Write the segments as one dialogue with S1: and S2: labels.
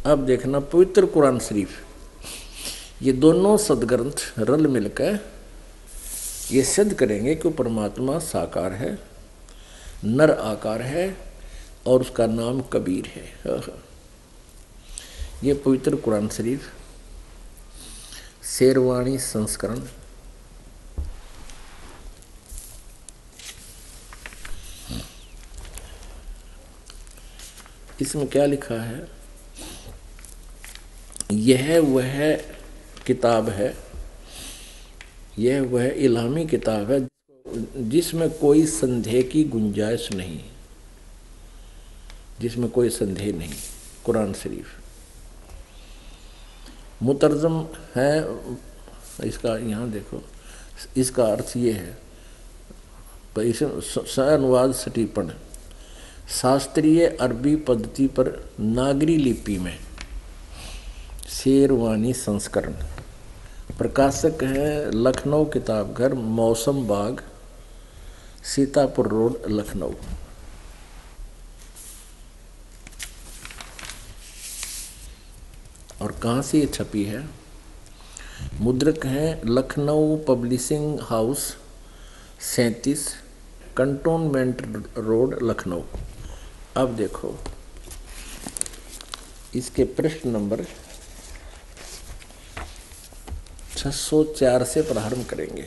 S1: अब देखना पवित्र कुरान शरीफ, ये दोनों सदग्रंथ रल मिलकर ये सिद्ध करेंगे कि परमात्मा साकार है, नर आकार है और उसका नाम कबीर है। ये पवित्र कुरान शरीफ शेरवानी संस्करण, इसमें क्या लिखा है? यह वह किताब है, यह वह इल्हामी किताब है जिसमें कोई संदेह की गुंजाइश नहीं, जिसमें कोई संदेह नहीं। कुरान शरीफ मुतरजम है, इसका यहाँ देखो, इसका अर्थ ये है, अनुवाद सटीपन शास्त्रीय अरबी पद्धति पर नागरी लिपि में शेरवानी संस्करण, प्रकाशक है लखनऊ किताबघर, मौसम बाग, सीतापुर रोड, लखनऊ। और कहाँ से ये छपी है? मुद्रक है Lucknow publishing house 37 cantonment road, Lucknow. अब देखो इसके पृष्ठ नंबर 604 से प्रारंभ करेंगे।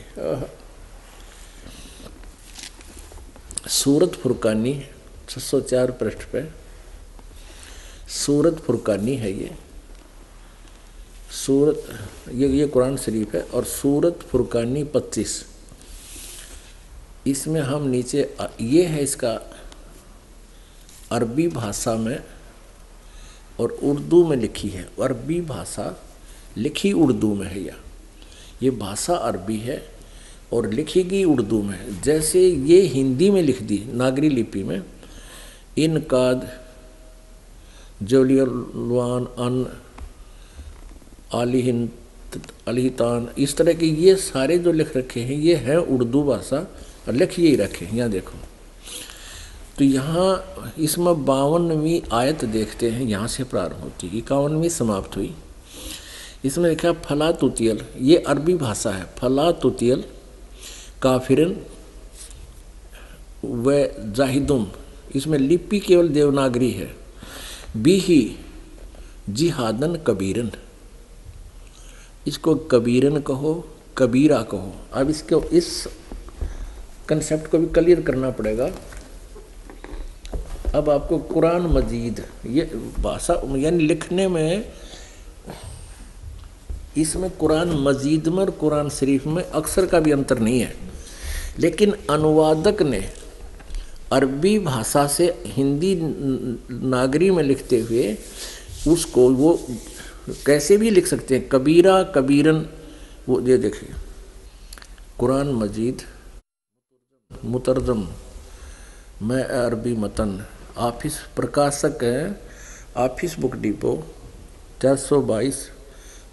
S1: सूरत फुरकानी 604 पृष्ठ पे सूरत फुरकानी है ये सूरत, ये कुरान शरीफ है। और सूरत फुरकानी 25, इसमें हम नीचे ये है इसका अरबी भाषा में और उर्दू में लिखी है। अरबी भाषा लिखी उर्दू में है, ये भाषा अरबी है और लिखी गई उर्दू में। जैसे ये हिंदी में लिख दी नागरी लिपि में, इनकाद जलियलवान अन अलिहितान, इस तरह के ये सारे जो लिख रखे हैं ये हैं उर्दू भाषा और लिख यही रखे हैं। यहाँ देखो तो यहाँ इसमें 52वीं आयत देखते हैं, यहाँ से प्रारंभ होती है, 51वीं समाप्त हुई। इसमें लिखा फला तुतियल, ये अरबी भाषा है। फला तुतियल काफिरन व जाहिदुम, इसमें लिपि केवल देवनागरी है। बिही जिहादन कबीरन, इसको कबीरन कहो, कबीरा कहो। अब इसको इस कंसेप्ट को भी क्लियर करना पड़ेगा। अब आपको कुरान मजीद, ये भाषा यानी लिखने में, इसमें कुरान मजीद में और कुरान शरीफ में अक्षर का भी अंतर नहीं है, लेकिन अनुवादक ने अरबी भाषा से हिंदी नागरी में लिखते हुए उसको वो कैसे भी लिख सकते हैं, कबीरा कबीरन। वो ये देखिए कुरान मजीद मुतरजम मैं अरबी मतन, ऑफिस प्रकाशक है ऑफिस बुक डिपो 422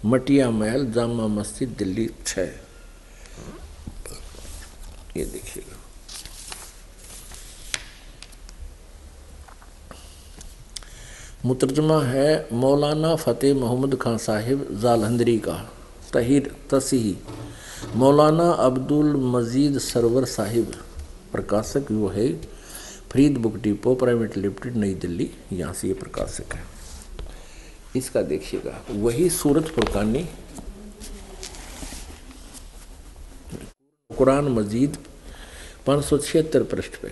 S1: मटिया महल, जामा मस्जिद, दिल्ली 6। ये देखिएगा मुतरजमा है मौलाना फ़तेह मोहम्मद खान साहिब जालंधरी का, तहीर तसीही मौलाना अब्दुल मजीद सरवर साहिब, प्रकाशक वो है Farid book depot private limited, नई दिल्ली, यहाँ से ये प्रकाशक है। इसका देखिएगा वही सूरत फुरकानी कुरान मजीद 576 पृष्ठ पे,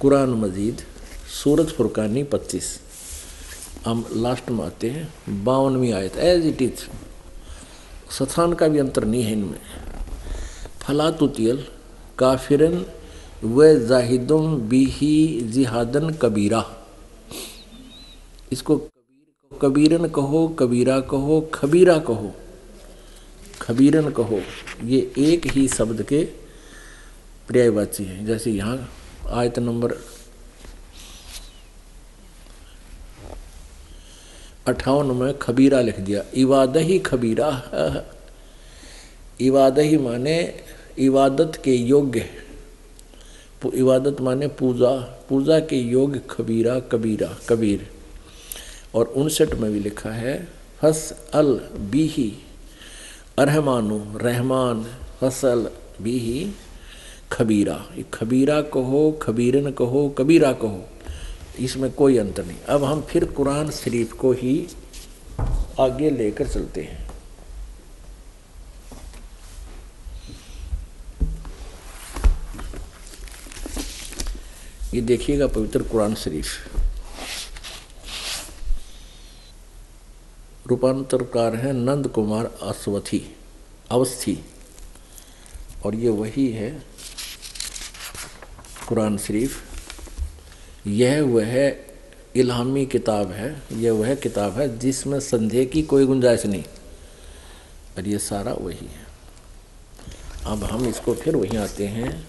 S1: कुरान मजीद सूरत फुरकानी 25। हम लास्ट में आते हैं 52वीं आयत, एज इट इज, स्थान का भी अंतर नहीं है इनमें। फला तुतियल काफिरन व जाहिदुम बिही जिहादन कबीरा, इसको कबीरन कहो, कबीरा कहो, खबीरा कहो, खबीरन कहो, ये एक ही शब्द के पर्यायवाची हैं। जैसे यहाँ आयत नंबर 58 में खबीरा लिख दिया, इबादही खबीरा। इबादही माने इबादत के योग्य, इबादत माने पूजा, पूजा के योग्य, खबीरा कबीरा कबीर। और 59 में भी लिखा है फस अल बीही अरहमानु रहमान फसल बीही खबीरा। ये खबीरा कहो, खबीरन कहो, कबीरा कहो, इसमें कोई अंतर नहीं। अब हम फिर कुरान शरीफ को ही आगे लेकर चलते हैं। ये देखिएगा पवित्र कुरान शरीफ, रूपांतरकार है नंद कुमार अवस्थी, और ये वही है कुरान शरीफ। यह वह इल्हामी किताब है, यह वह किताब है जिसमें संदेह की कोई गुंजाइश नहीं, और ये सारा वही है। अब हम इसको फिर वहीं आते हैं,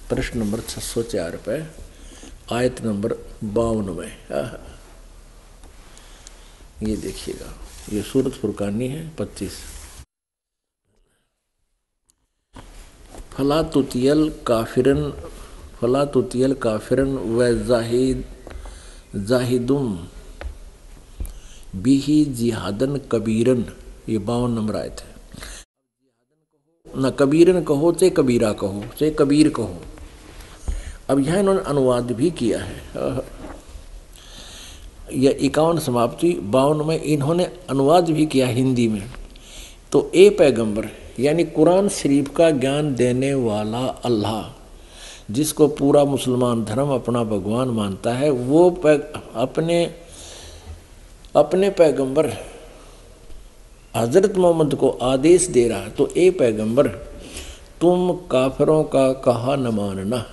S1: प्रश्न नंबर 604 पे, आयत नंबर 52 में। ये देखिएगा, ये सूरत फुरकानी है 25। फला तुतियल काफिरन व जाहिदुम बिही जिहादन कबीरन, ये 52 नंबर आयत है। ना कबीरन कहो चाहे कबीरा कहो चाहे कबीर कहो। अब यहाँ इन्होंने अनुवाद भी किया है, यह 51 समाप्ति 52 में इन्होंने अनुवाद भी किया हिंदी में। तो ए पैगंबर यानी कुरान शरीफ का ज्ञान देने वाला अल्लाह, जिसको पूरा मुसलमान धर्म अपना भगवान मानता है, वो अपने पैगंबर हजरत मोहम्मद को आदेश दे रहा है। तो ए पैगंबर तुम काफिरों का कहा न मानना,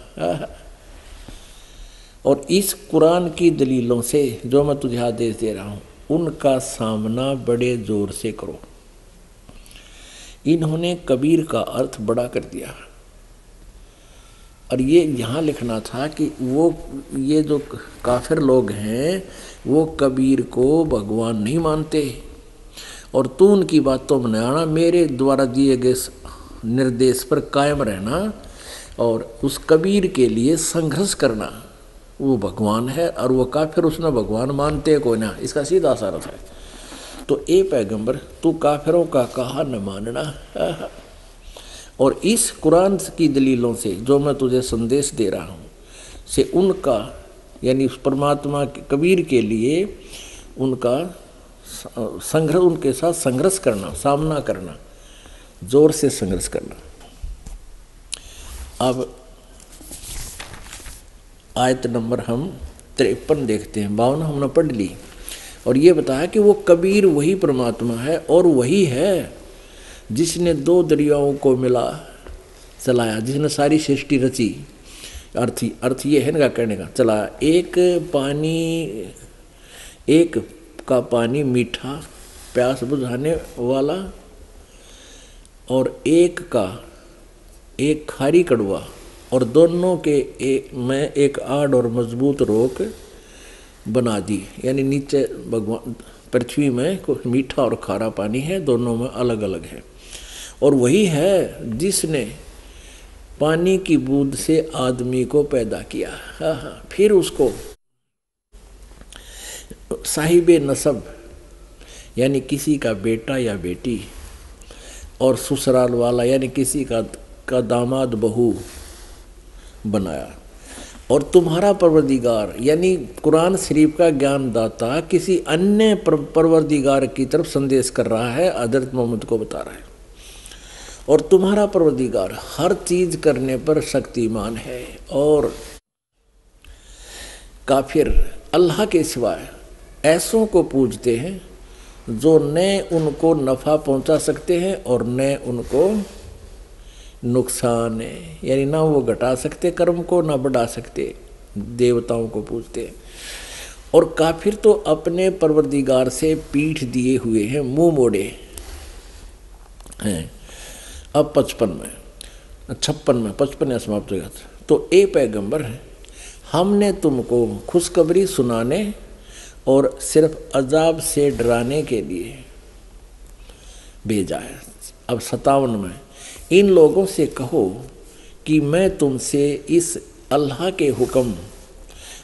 S1: और इस कुरान की दलीलों से जो मैं तुझे आदेश दे रहा हूँ उनका सामना बड़े जोर से करो। इन्होंने कबीर का अर्थ बड़ा कर दिया, और ये यहाँ लिखना था कि ये जो काफिर लोग हैं वो कबीर को भगवान नहीं मानते, और तू उनकी बातों में आना, मेरे द्वारा दिए गए निर्देश पर कायम रहना, और उस कबीर के लिए संघर्ष करना। वो भगवान है और वो काफिर उसने भगवान मानते को ना, इसका सीधा सा अर्थ है। तो ए पैगंबर तू काफिरों का कहा न मानना, और इस कुरान की दलीलों से जो मैं तुझे संदेश दे रहा हूँ से उनका यानी उस परमात्मा के कबीर के लिए उनका संघर्ष, उनके साथ संघर्ष करना, सामना करना, जोर से संघर्ष करना। अब आयत नंबर हम 53 देखते हैं। 52 हमने पढ़ ली, और ये बताया कि वो कबीर वही परमात्मा है, और वही है जिसने 2 दरियाओं को मिला चलाया, जिसने सारी सृष्टि रची। अर्थ ये है ना कहने का, चलाया। एक का पानी मीठा प्यास बुझाने वाला, और एक खारी कड़वा, और दोनों के में एक आड़ और मजबूत रोक बना दी। यानी नीचे भगवान पृथ्वी में मीठा और खारा पानी है, दोनों में अलग अलग है। और वही है जिसने पानी की बूंद से आदमी को पैदा किया, फिर उसको साहिबे नसब यानी किसी का बेटा या बेटी, और ससुराल वाला यानी किसी का दामाद बहू बनाया। और तुम्हारा परवरदिगार यानी कुरान शरीफ का ज्ञानदाता किसी अन्य परवरदिगार की तरफ संदेश कर रहा है, हजरत मोहम्मद को बता रहा है। और तुम्हारा परवरदिगार हर चीज करने पर शक्तिमान है। और काफिर अल्लाह के सिवाय ऐसों को पूजते हैं जो न उनको नफ़ा पहुंचा सकते हैं और न उनको नुकसान है, यानी ना वो घटा सकते कर्म को ना बढ़ा सकते। देवताओं को पूजते हैं। और काफिर तो अपने परवरदिगार से पीठ दिए हुए हैं, मुंह मोड़े हैं। अब 55 समाप्त हो गया। तो ए पैगंबर हमने तुमको खुशखबरी सुनाने और सिर्फ अजाब से डराने के लिए भेजा है। अब 57 में इन लोगों से कहो कि मैं तुमसे इस अल्लाह के हुक्म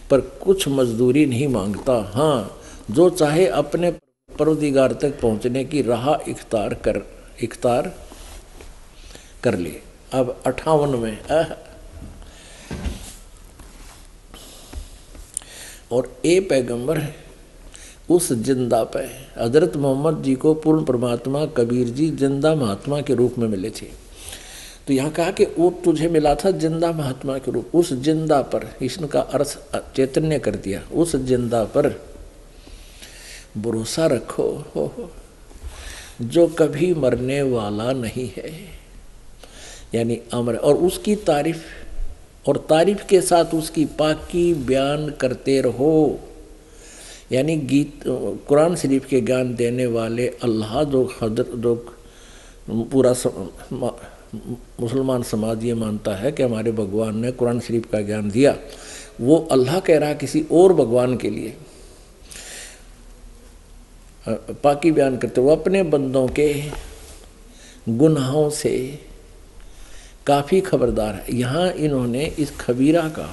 S1: पर कुछ मजदूरी नहीं मांगता, हाँ जो चाहे अपने परवदिगार तक पहुंचने की राह इख्तार कर ले। अब 58 में और ए पैगंबर उस जिंदा पे हजरत मोहम्मद जी को पूर्ण परमात्मा कबीर जी जिंदा महात्मा के रूप में मिले थे। तो यहाँ कहा कि वो तुझे मिला था जिंदा महात्मा के रूप, उस जिंदा पर, इसका अर्थ चैतन्य कर दिया, उस जिंदा पर भरोसा रखो हो जो कभी मरने वाला नहीं है, यानी अमर, और उसकी तारीफ, और तारीफ के साथ उसकी पाकी बयान करते रहो। यानी गीत कुरान शरीफ के ज्ञान देने वाले अल्लाह जो पूरा मुसलमान समाज ये मानता है कि हमारे भगवान ने कुरान शरीफ का ज्ञान दिया, वो अल्लाह कह रहा है किसी और भगवान के लिए पाकी बयान करते हुए अपने बंदों के गुनाहों से काफ़ी खबरदार है। यहाँ इन्होंने इस खबीरा का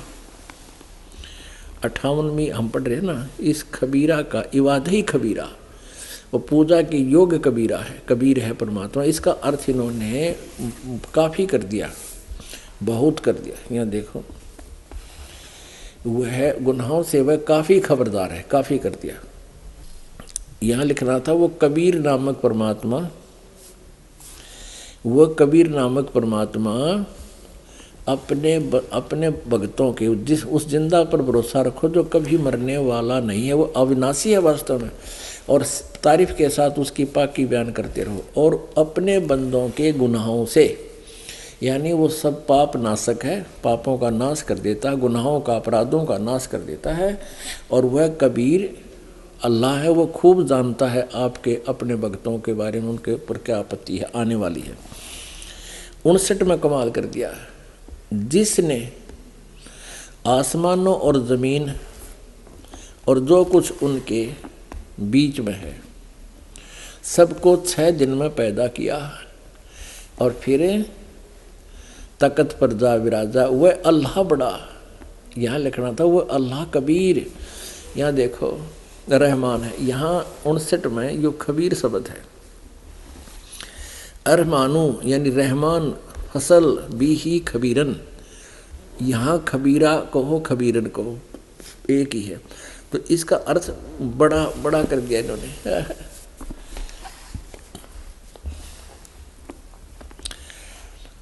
S1: 58वीं हम पढ़ रहे हैं ना, इस खबीरा का इवादही खबीरा, वो पूजा की योग कबीरा है, कबीर है परमात्मा, इसका अर्थ इन्होंने काफ़ी कर दिया, बहुत कर दिया। यहाँ देखो वह गुनाहों से वह काफ़ी खबरदार है, काफ़ी कर दिया। यहाँ लिखना था वो कबीर नामक परमात्मा, वह कबीर नामक परमात्मा अपने भक्तों के उस जिंदा पर भरोसा रखो जो कभी मरने वाला नहीं है, वो अविनाशी है वास्तव में, और तारीफ के साथ उसकी पाकी बयान करते रहो। और अपने बंदों के गुनाहों से, यानी वो सब पाप नाशक है, पापों का नाश कर देता है, गुनाहों का अपराधों का नाश कर देता है, और वह कबीर अल्लाह है, वो खूब जानता है आपके अपने भक्तों के बारे में, उनके ऊपर क्या आपत्ति है आने वाली है। 59 में कमाल कर दिया, जिसने आसमानों और ज़मीन और जो कुछ उनके बीच में है सबको 6 दिन में पैदा किया, और फिर तकत पर जा विराजा, वह अल्लाह बड़ा, यहाँ लिखना था वह अल्लाह कबीर। यहाँ देखो रहमान है, यहाँ 59 में यो खबीर शब्द है, अरमानू यानी रहमान फसल भी ही खबीरन, यहाँ खबीरा कहो खबीरन कहो एक ही है, तो इसका अर्थ बड़ा बड़ा कर दिया इन्होंने।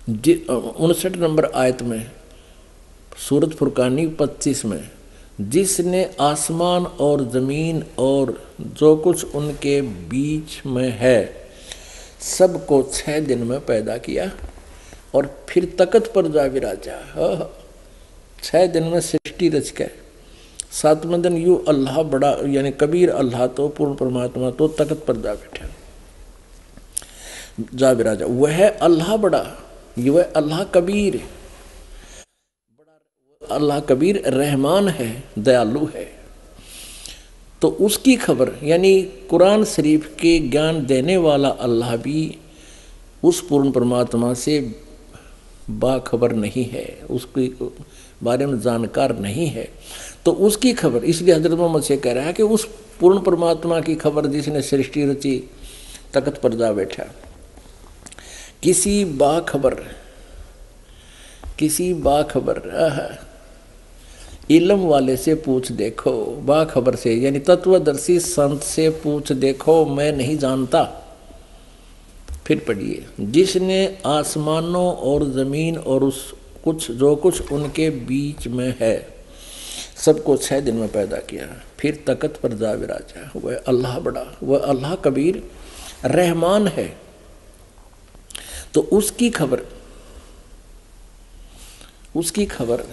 S1: 59 नंबर आयत में सूरत फुरकानी 25 में, जिसने आसमान और ज़मीन और जो कुछ उनके बीच में है सबको 6 दिन में पैदा किया, और फिर तकत पर जा विराजा। 6 दिन में सृष्टि रच के 7वें दिन यू अल्लाह बड़ा, यानी कबीर अल्लाह तो पूर्ण परमात्मा तो तकत पर जा बैठा, जा विराजा, वह अल्लाह बड़ा, वह अल्लाह कबीर, अल्लाह कबीर रहमान है, दयालु है। तो उसकी खबर, यानी कुरान शरीफ के ज्ञान देने वाला अल्लाह भी उस पूर्ण परमात्मा से बाखबर नहीं है, उसके बारे में जानकार नहीं है, तो उसकी खबर, इसलिए हजरत मोहम्मद से कह रहा है कि उस पूर्ण परमात्मा की खबर जिसने सृष्टि रची, तकत पर जा बैठा, किसी बाखबर इल्म वाले से पूछ देखो, बाखबर से यानी तत्वदर्शी संत से पूछ देखो, मैं नहीं जानता। फिर पढ़िए, जिसने आसमानों और ज़मीन और उस कुछ जो कुछ उनके बीच में है सबको 6 दिन में पैदा किया, फिर तकत पर जा विराजा, वह अल्लाह बड़ा, वह अल्लाह कबीर रहमान है। तो उसकी खबर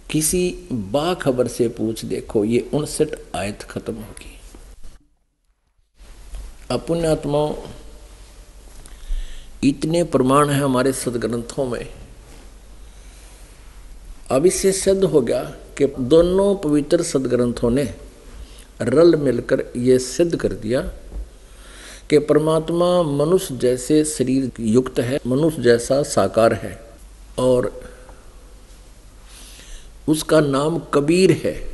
S1: किसी बाखबर से पूछ देखो, ये 59 आयत खत्म होगी। पुण्यात्माओं, इतने प्रमाण हैं हमारे सदग्रंथों में, अब इससे सिद्ध हो गया कि दोनों पवित्र सदग्रंथों ने रल मिलकर ये सिद्ध कर दिया कि परमात्मा मनुष्य जैसे शरीर युक्त है, मनुष्य जैसा साकार है, और उसका नाम कबीर है।